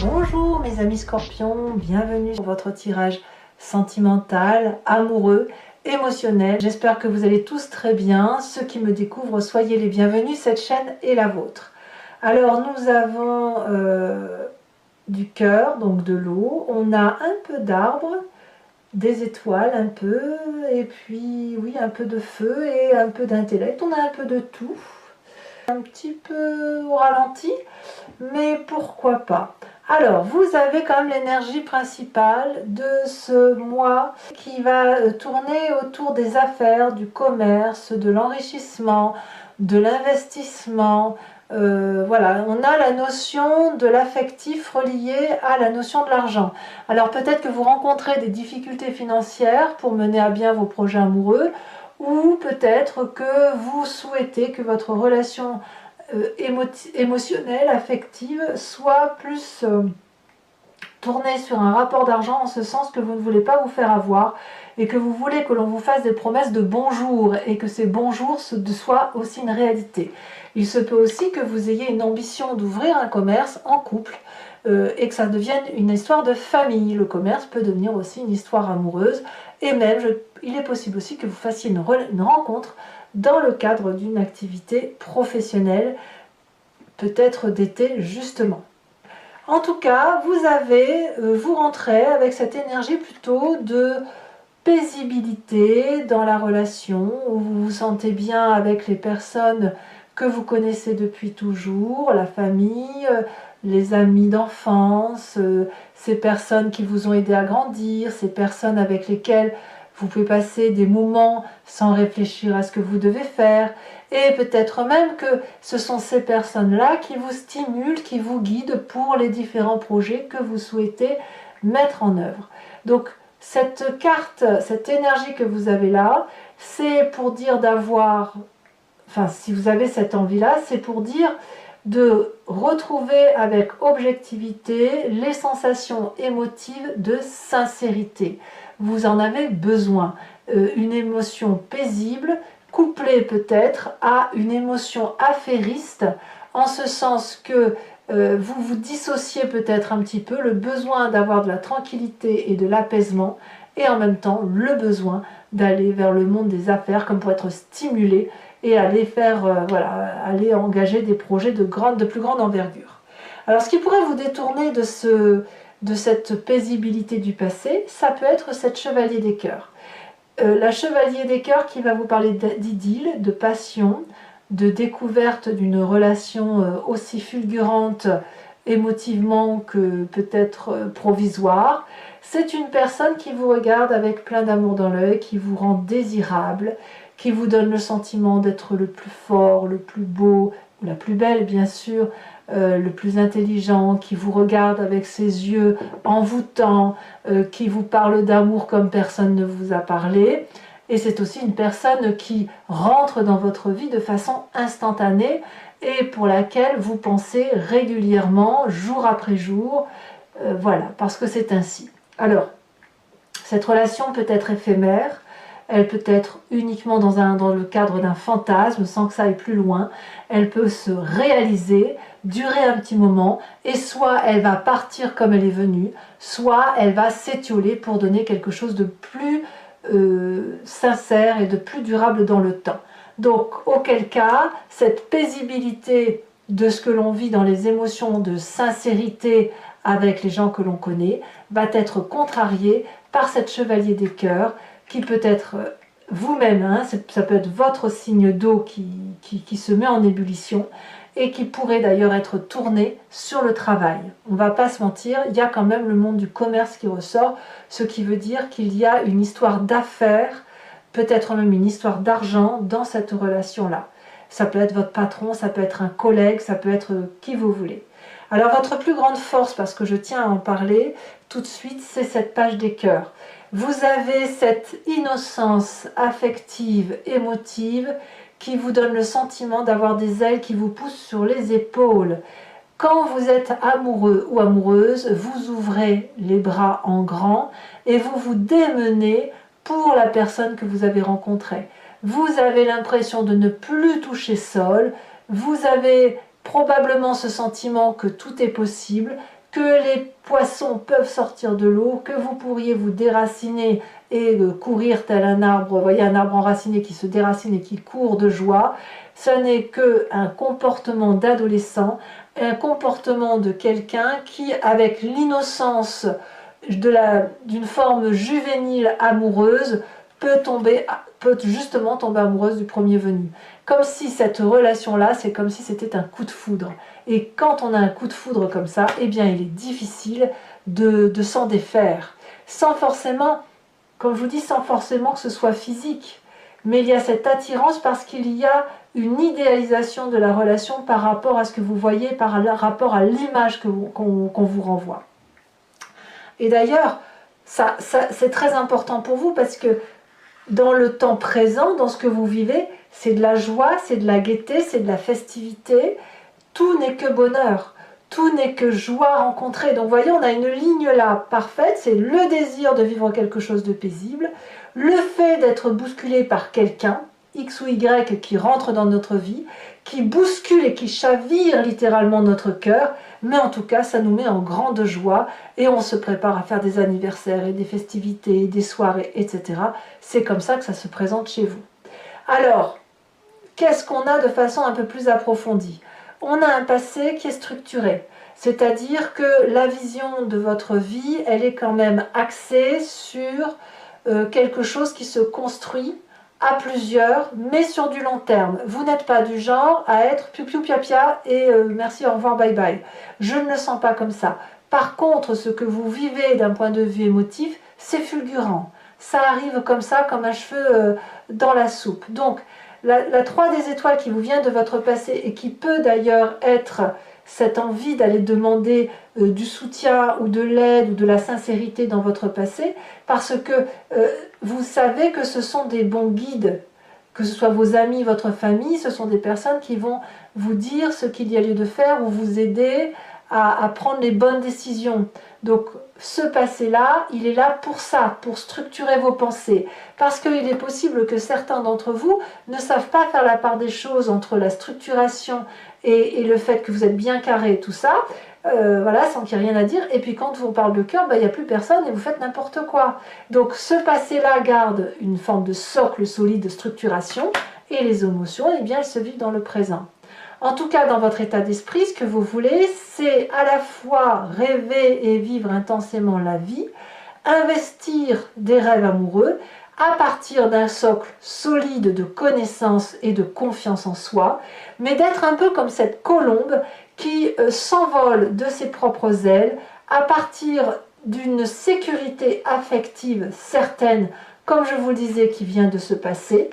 Bonjour mes amis scorpions, bienvenue sur votre tirage sentimental, amoureux, émotionnel. J'espère que vous allez tous très bien. Ceux qui me découvrent, soyez les bienvenus, cette chaîne est la vôtre. Alors nous avons du cœur, donc de l'eau, on a un peu d'arbre, des étoiles un peu, et puis oui, un peu de feu et un peu d'intellect. On a un peu de tout, un petit peu au ralenti, mais pourquoi pas. Alors, vous avez quand même l'énergie principale de ce mois qui va tourner autour des affaires, du commerce, de l'enrichissement, de l'investissement. Voilà, on a la notion de l'affectif relié à la notion de l'argent. Alors peut-être que vous rencontrez des difficultés financières pour mener à bien vos projets amoureux, ou peut-être que vous souhaitez que votre relation émotionnelle, affective, soit plus tournée sur un rapport d'argent, en ce sens que vous ne voulez pas vous faire avoir et que vous voulez que l'on vous fasse des promesses de bonjour et que ces bonjours soient aussi une réalité. Il se peut aussi que vous ayez une ambition d'ouvrir un commerce en couple et que ça devienne une histoire de famille. Le commerce peut devenir aussi une histoire amoureuse et même il est possible aussi que vous fassiez une rencontre dans le cadre d'une activité professionnelle, peut-être d'été justement. En tout cas, vous rentrez avec cette énergie plutôt de paisibilité dans la relation, où vous vous sentez bien avec les personnes que vous connaissez depuis toujours, la famille, les amis d'enfance, ces personnes qui vous ont aidé à grandir, ces personnes avec lesquelles vous pouvez passer des moments sans réfléchir à ce que vous devez faire. Et peut-être même que ce sont ces personnes-là qui vous stimulent, qui vous guident pour les différents projets que vous souhaitez mettre en œuvre. Donc cette carte, cette énergie que vous avez là, c'est pour dire d'avoir, enfin si vous avez cette envie-là, c'est pour dire de retrouver avec objectivité les sensations émotives de sincérité. Vous en avez besoin. Une émotion paisible, couplée peut-être à une émotion affairiste, en ce sens que vous vous dissociez peut-être un petit peu, le besoin d'avoir de la tranquillité et de l'apaisement, et en même temps le besoin d'aller vers le monde des affaires, comme pour être stimulé et aller faire, aller engager des projets de plus grande envergure. Alors ce qui pourrait vous détourner de cette paisibilité du passé, ça peut être cette chevalier des cœurs. La chevalier des cœurs qui va vous parler d'idylle, de passion, de découverte d'une relation aussi fulgurante émotivement que peut-être provisoire. C'est une personne qui vous regarde avec plein d'amour dans l'œil, qui vous rend désirable, qui vous donne le sentiment d'être le plus fort, le plus beau, ou la plus belle bien sûr, le plus intelligent, qui vous regarde avec ses yeux envoûtants, qui vous parle d'amour comme personne ne vous a parlé. Et c'est aussi une personne qui rentre dans votre vie de façon instantanée et pour laquelle vous pensez régulièrement, jour après jour, voilà, parce que c'est ainsi. Alors, cette relation peut être éphémère, elle peut être uniquement dans le cadre d'un fantasme, sans que ça aille plus loin, elle peut se réaliser, durer un petit moment, et soit elle va partir comme elle est venue, soit elle va s'étioler pour donner quelque chose de plus sincère et de plus durable dans le temps. Donc, auquel cas, cette paisibilité de ce que l'on vit dans les émotions de sincérité avec les gens que l'on connaît, va être contrariée par cette chevalier des cœurs, qui peut être vous-même, hein, ça peut être votre signe d'eau qui se met en ébullition, et qui pourrait d'ailleurs être tourné sur le travail. On ne va pas se mentir, il y a quand même le monde du commerce qui ressort, ce qui veut dire qu'il y a une histoire d'affaires, peut-être même une histoire d'argent dans cette relation-là. Ça peut être votre patron, ça peut être un collègue, ça peut être qui vous voulez. Alors votre plus grande force, parce que je tiens à en parler tout de suite, c'est cette page des cœurs. Vous avez cette innocence affective, émotive, qui vous donne le sentiment d'avoir des ailes qui vous poussent sur les épaules. Quand vous êtes amoureux ou amoureuse, vous ouvrez les bras en grand et vous vous démenez pour la personne que vous avez rencontrée. Vous avez l'impression de ne plus toucher sol, vous avez probablement ce sentiment que tout est possible, que les poissons peuvent sortir de l'eau, que vous pourriez vous déraciner et courir tel un arbre. Vous voyez un arbre enraciné qui se déracine et qui court de joie. Ce n'est qu'un comportement d'adolescent, un comportement de quelqu'un qui, avec l'innocence d'une forme juvénile amoureuse, peut justement tomber amoureuse du premier venu. Comme si cette relation-là, c'est comme si c'était un coup de foudre. Et quand on a un coup de foudre comme ça, eh bien il est difficile de s'en défaire. Sans forcément, comme je vous dis, sans forcément que ce soit physique. Mais il y a cette attirance parce qu'il y a une idéalisation de la relation par rapport à ce que vous voyez, par rapport à l'image qu'on vous renvoie. Et d'ailleurs, c'est très important pour vous parce que dans le temps présent, dans ce que vous vivez, c'est de la joie, c'est de la gaieté, c'est de la festivité. Tout n'est que bonheur, tout n'est que joie rencontrée. Donc vous voyez, on a une ligne là parfaite, c'est le désir de vivre quelque chose de paisible, le fait d'être bousculé par quelqu'un, X ou Y, qui rentre dans notre vie, qui bouscule et qui chavire littéralement notre cœur, mais en tout cas, ça nous met en grande joie et on se prépare à faire des anniversaires et des festivités, des soirées, etc. C'est comme ça que ça se présente chez vous. Alors, qu'est-ce qu'on a de façon un peu plus approfondie? On a un passé qui est structuré, c'est-à-dire que la vision de votre vie, elle est quand même axée sur quelque chose qui se construit à plusieurs, mais sur du long terme. Vous n'êtes pas du genre à être piou-piou pia-pia et merci, au revoir, bye bye. Je ne le sens pas comme ça. Par contre, ce que vous vivez d'un point de vue émotif, c'est fulgurant. Ça arrive comme ça, comme un cheveu dans la soupe. Donc, la 3 des étoiles qui vous vient de votre passé et qui peut d'ailleurs être cette envie d'aller demander du soutien ou de l'aide ou de la sincérité dans votre passé, parce que vous savez que ce sont des bons guides, que ce soit vos amis, votre famille, ce sont des personnes qui vont vous dire ce qu'il y a lieu de faire ou vous aider à prendre les bonnes décisions. Donc ce passé-là, il est là pour ça, pour structurer vos pensées. Parce qu'il est possible que certains d'entre vous ne savent pas faire la part des choses entre la structuration et le fait que vous êtes bien carré et tout ça, voilà, sans qu'il y ait rien à dire. Et puis quand on parle de cœur, il n'y a plus personne et vous faites n'importe quoi. Donc ce passé-là garde une forme de socle solide de structuration et les émotions, eh bien, elles se vivent dans le présent. En tout cas, dans votre état d'esprit, ce que vous voulez, c'est à la fois rêver et vivre intensément la vie, investir des rêves amoureux à partir d'un socle solide de connaissance et de confiance en soi, mais d'être un peu comme cette colombe qui s'envole de ses propres ailes à partir d'une sécurité affective certaine, comme je vous le disais, qui vient de se passer,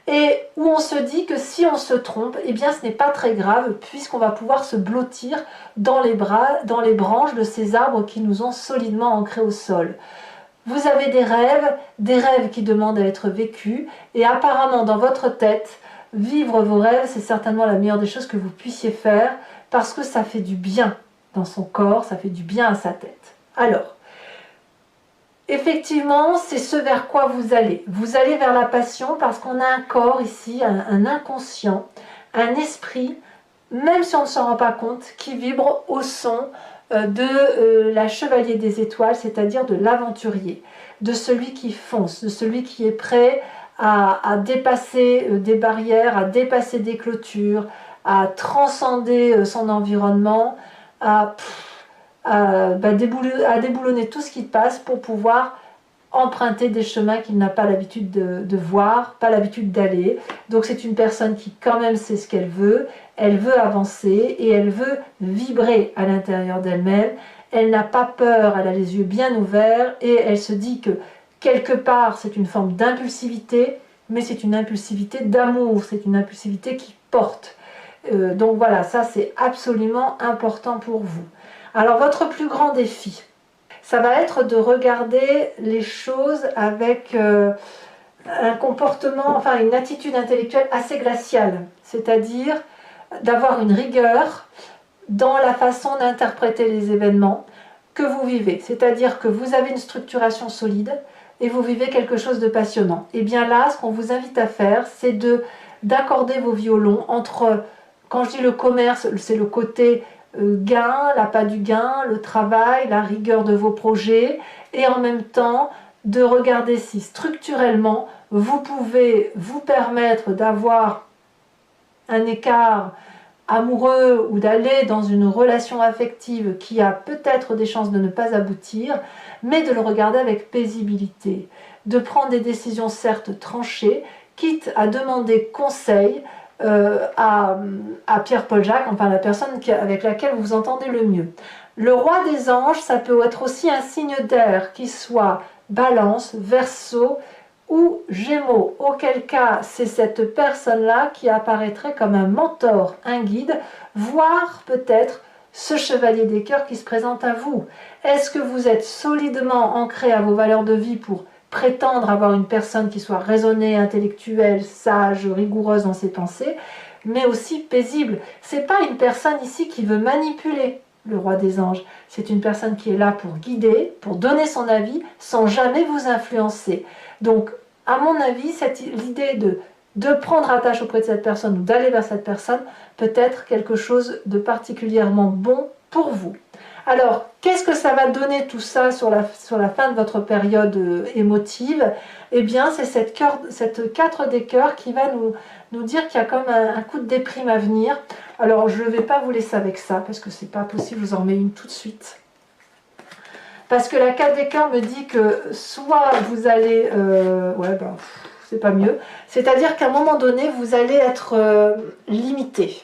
et où on se dit que si on se trompe, eh bien ce n'est pas très grave puisqu'on va pouvoir se blottir dans les branches de ces arbres qui nous ont solidement ancrés au sol. Vous avez des rêves qui demandent à être vécus et apparemment dans votre tête, vivre vos rêves, c'est certainement la meilleure des choses que vous puissiez faire parce que ça fait du bien dans son corps, ça fait du bien à sa tête. Alors, effectivement, c'est ce vers quoi vous allez. Vous allez vers la passion parce qu'on a un corps ici, un inconscient, un esprit, même si on ne s'en rend pas compte, qui vibre au son de la chevalier des étoiles, c'est-à-dire de l'aventurier, de celui qui fonce, de celui qui est prêt à dépasser des barrières, à dépasser des clôtures, à transcender son environnement, à déboulonner tout ce qui passe pour pouvoir emprunter des chemins qu'il n'a pas l'habitude de voir, pas l'habitude d'aller. Donc c'est une personne qui quand même sait ce qu'elle veut avancer et elle veut vibrer à l'intérieur d'elle-même, elle n'a pas peur, elle a les yeux bien ouverts et elle se dit que quelque part c'est une forme d'impulsivité, mais c'est une impulsivité d'amour, c'est une impulsivité qui porte. Donc voilà, ça c'est absolument important pour vous. Alors votre plus grand défi, ça va être de regarder les choses avec un comportement, enfin une attitude intellectuelle assez glaciale, c'est-à-dire d'avoir une rigueur dans la façon d'interpréter les événements que vous vivez. C'est-à-dire que vous avez une structuration solide et vous vivez quelque chose de passionnant. Et bien là, ce qu'on vous invite à faire, c'est d'accorder vos violons entre, quand je dis le commerce, c'est le côté gain, l'appât du gain, le travail, la rigueur de vos projets, et en même temps de regarder si structurellement vous pouvez vous permettre d'avoir un écart amoureux ou d'aller dans une relation affective qui a peut-être des chances de ne pas aboutir, mais de le regarder avec paisibilité, de prendre des décisions certes tranchées, quitte à demander conseil à Pierre-Paul Jacques, enfin la personne avec laquelle vous vous entendez le mieux. Le roi des anges, ça peut être aussi un signe d'air, qui soit Balance, Verseau ou Gémeaux, auquel cas c'est cette personne-là qui apparaîtrait comme un mentor, un guide, voire peut-être ce chevalier des cœurs qui se présente à vous. Est-ce que vous êtes solidement ancré à vos valeurs de vie pour prétendre avoir une personne qui soit raisonnée, intellectuelle, sage, rigoureuse dans ses pensées, mais aussi paisible? C'est pas une personne ici qui veut manipuler le roi des anges. C'est une personne qui est là pour guider, pour donner son avis, sans jamais vous influencer. Donc, à mon avis, l'idée de prendre attache auprès de cette personne ou d'aller vers cette personne peut être quelque chose de particulièrement bon pour vous. Alors, qu'est-ce que ça va donner tout ça sur la fin de votre période émotive? Eh bien, c'est cette 4 des cœurs qui va nous dire qu'il y a comme un coup de déprime à venir. Alors, je ne vais pas vous laisser avec ça, parce que c'est pas possible, je vous en remets une tout de suite. Parce que la 4 des cœurs me dit que soit vous allez... c'est pas mieux. C'est-à-dire qu'à un moment donné, vous allez être limité.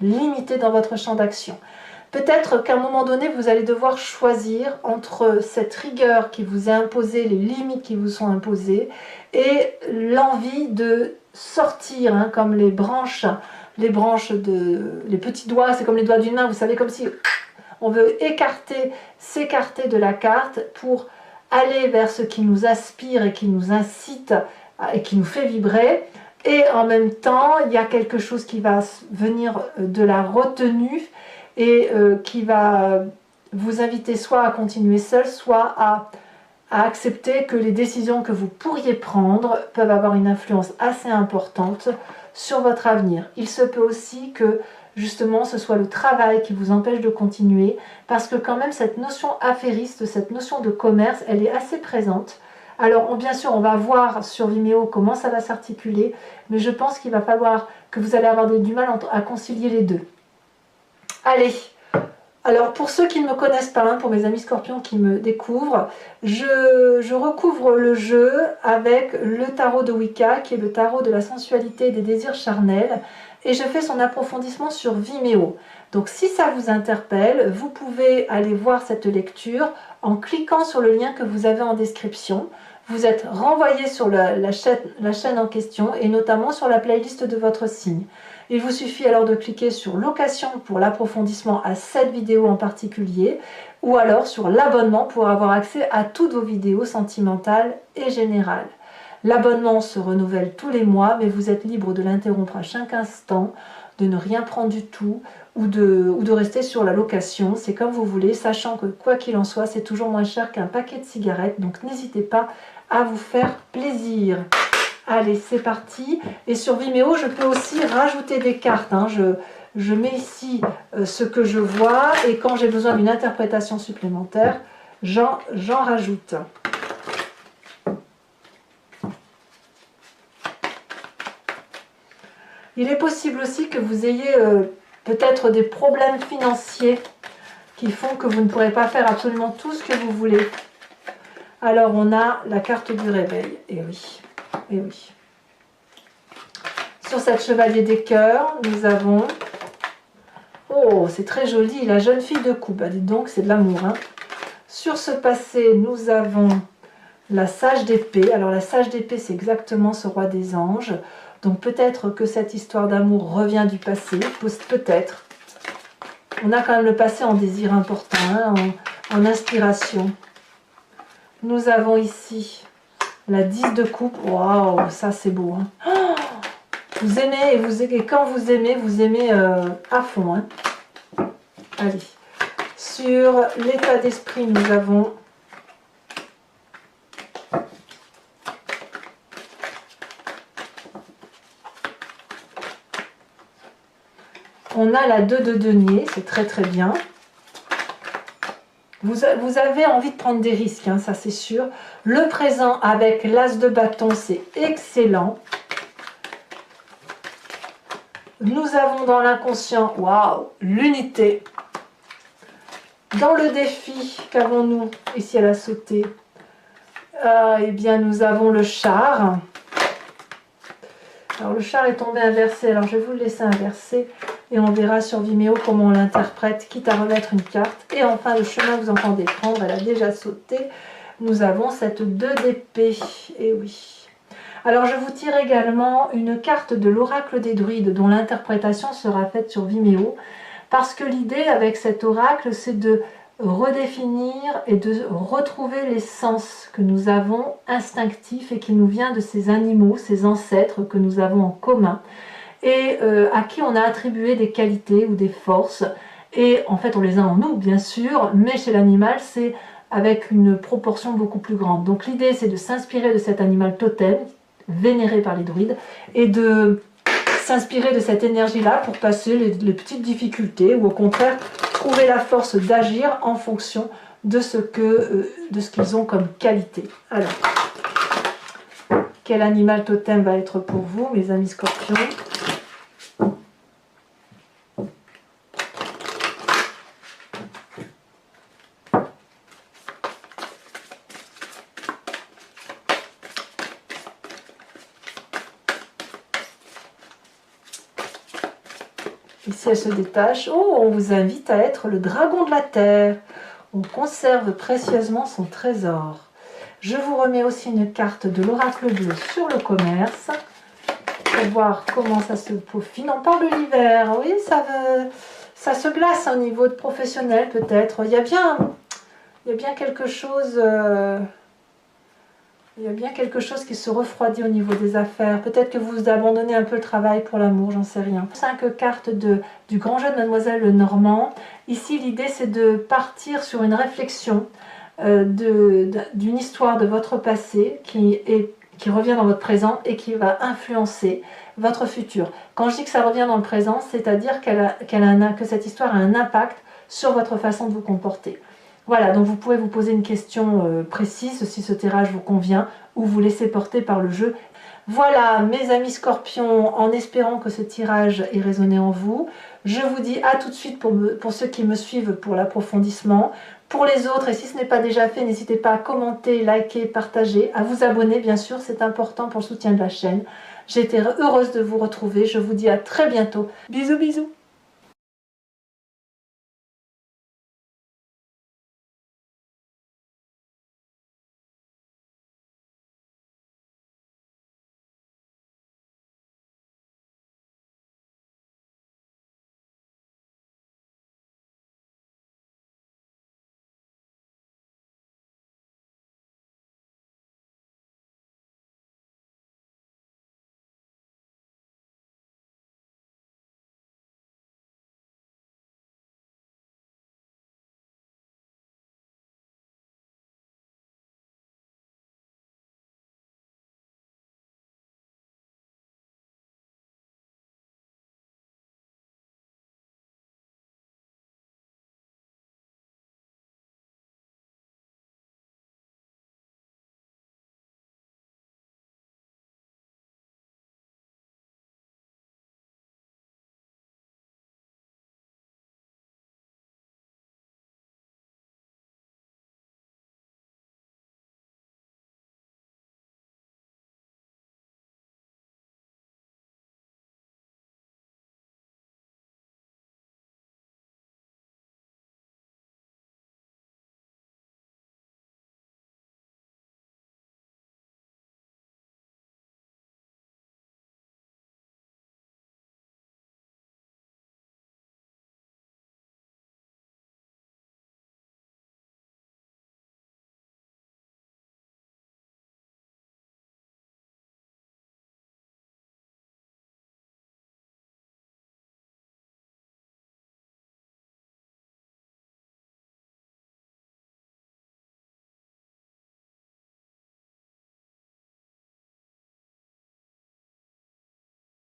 Limité dans votre champ d'action. Peut-être qu'à un moment donné, vous allez devoir choisir entre cette rigueur qui vous est imposée, les limites qui vous sont imposées, et l'envie de sortir, hein, comme les branches les petits doigts, c'est comme les doigts d'une main, vous savez, comme si on veut s'écarter de la carte pour aller vers ce qui nous aspire et qui nous incite et qui nous fait vibrer. Et en même temps, il y a quelque chose qui va venir de la retenue et qui va vous inviter soit à continuer seul, soit à accepter que les décisions que vous pourriez prendre peuvent avoir une influence assez importante sur votre avenir. Il se peut aussi que justement ce soit le travail qui vous empêche de continuer, parce que quand même cette notion affairiste, cette notion de commerce, elle est assez présente. Alors bien sûr on va voir sur Vimeo comment ça va s'articuler, mais je pense qu'il va falloir que vous allez avoir du mal à concilier les deux. Allez, alors pour ceux qui ne me connaissent pas, hein, pour mes amis scorpions qui me découvrent, je recouvre le jeu avec le tarot de Wicca, qui est le tarot de la sensualité et des désirs charnels, et je fais son approfondissement sur Vimeo. Donc si ça vous interpelle, vous pouvez aller voir cette lecture en cliquant sur le lien que vous avez en description. Vous êtes renvoyé sur la chaîne en question et notamment sur la playlist de votre signe. Il vous suffit alors de cliquer sur location pour l'approfondissement à cette vidéo en particulier, ou alors sur l'abonnement pour avoir accès à toutes vos vidéos sentimentales et générales. L'abonnement se renouvelle tous les mois, mais vous êtes libre de l'interrompre à chaque instant, de ne rien prendre du tout, ou de rester sur la location, c'est comme vous voulez, sachant que quoi qu'il en soit, c'est toujours moins cher qu'un paquet de cigarettes, donc n'hésitez pas à vous faire plaisir. Allez, c'est parti. Et sur Vimeo, je peux aussi rajouter des cartes. Hein. Je mets ici ce que je vois et quand j'ai besoin d'une interprétation supplémentaire, j'en rajoute. Il est possible aussi que vous ayez peut-être des problèmes financiers qui font que vous ne pourrez pas faire absolument tout ce que vous voulez. Alors on a la carte du réveil. Et oui, et oui. Sur cette chevalier des cœurs, nous avons... Oh, c'est très joli, la jeune fille de coupe. Dites donc, c'est de l'amour. Hein. Sur ce passé, nous avons la sage d'épée. Alors la sage d'épée, c'est exactement ce roi des anges. Donc peut-être que cette histoire d'amour revient du passé. Peut-être. On a quand même le passé en désir important, hein, en inspiration. Nous avons ici la 10 de coupe. Waouh, ça c'est beau. Hein. Oh, vous aimez et quand vous aimez à fond. Hein. Allez. Sur l'état d'esprit, nous avons On a la 2 de denier, c'est très très bien. Vous avez envie de prendre des risques, hein, ça c'est sûr. Le présent avec l'as de bâton, c'est excellent. Nous avons dans l'inconscient, waouh, l'unité. Dans le défi, qu'avons-nous ici à la sautée? Eh bien, nous avons le char. Alors, le char est tombé inversé. Alors, je vais vous le laisser inversé. Et on verra sur Vimeo comment on l'interprète, quitte à remettre une carte. Et enfin, le chemin que vous entendez prendre, elle a déjà sauté. Nous avons cette 2 d'épée. Et oui. Alors, je vous tire également une carte de l'oracle des druides, dont l'interprétation sera faite sur Vimeo. Parce que l'idée avec cet oracle, c'est de redéfinir et de retrouver les sens que nous avons instinctifs et qui nous vient de ces animaux, ces ancêtres que nous avons en commun et à qui on a attribué des qualités ou des forces. Et en fait, on les a en nous, bien sûr, mais chez l'animal, c'est avec une proportion beaucoup plus grande. Donc l'idée, c'est de s'inspirer de cet animal totem, vénéré par les druides, et de s'inspirer de cette énergie-là pour passer les petites difficultés ou au contraire trouver la force d'agir en fonction de ce qu'ils ont comme qualité. Alors, quel animal totem va être pour vous, mes amis scorpions? Ici, elle se détache. Oh, on vous invite à être le dragon de la terre. On conserve précieusement son trésor. Je vous remets aussi une carte de l'oracle bleu sur le commerce pour voir comment ça se peaufine. On parle de l'hiver. Oui, ça se glace au niveau de professionnel peut-être. Il y a bien quelque chose... Il y a bien quelque chose qui se refroidit au niveau des affaires. Peut-être que vous abandonnez un peu le travail pour l'amour, j'en sais rien. 5 cartes du grand jeu de Mademoiselle Normand. Ici, l'idée, c'est de partir sur une réflexion d'une histoire de votre passé qui revient dans votre présent et qui va influencer votre futur. Quand je dis que ça revient dans le présent, c'est-à-dire que cette histoire a un impact sur votre façon de vous comporter. Voilà, donc vous pouvez vous poser une question précise si ce tirage vous convient ou vous laisser porter par le jeu. Voilà, mes amis scorpions, en espérant que ce tirage ait résonné en vous. Je vous dis à tout de suite pour ceux qui me suivent pour l'approfondissement. Pour les autres, et si ce n'est pas déjà fait, n'hésitez pas à commenter, liker, partager, à vous abonner, bien sûr, c'est important pour le soutien de la chaîne. J'ai été heureuse de vous retrouver. Je vous dis à très bientôt. Bisous, bisous.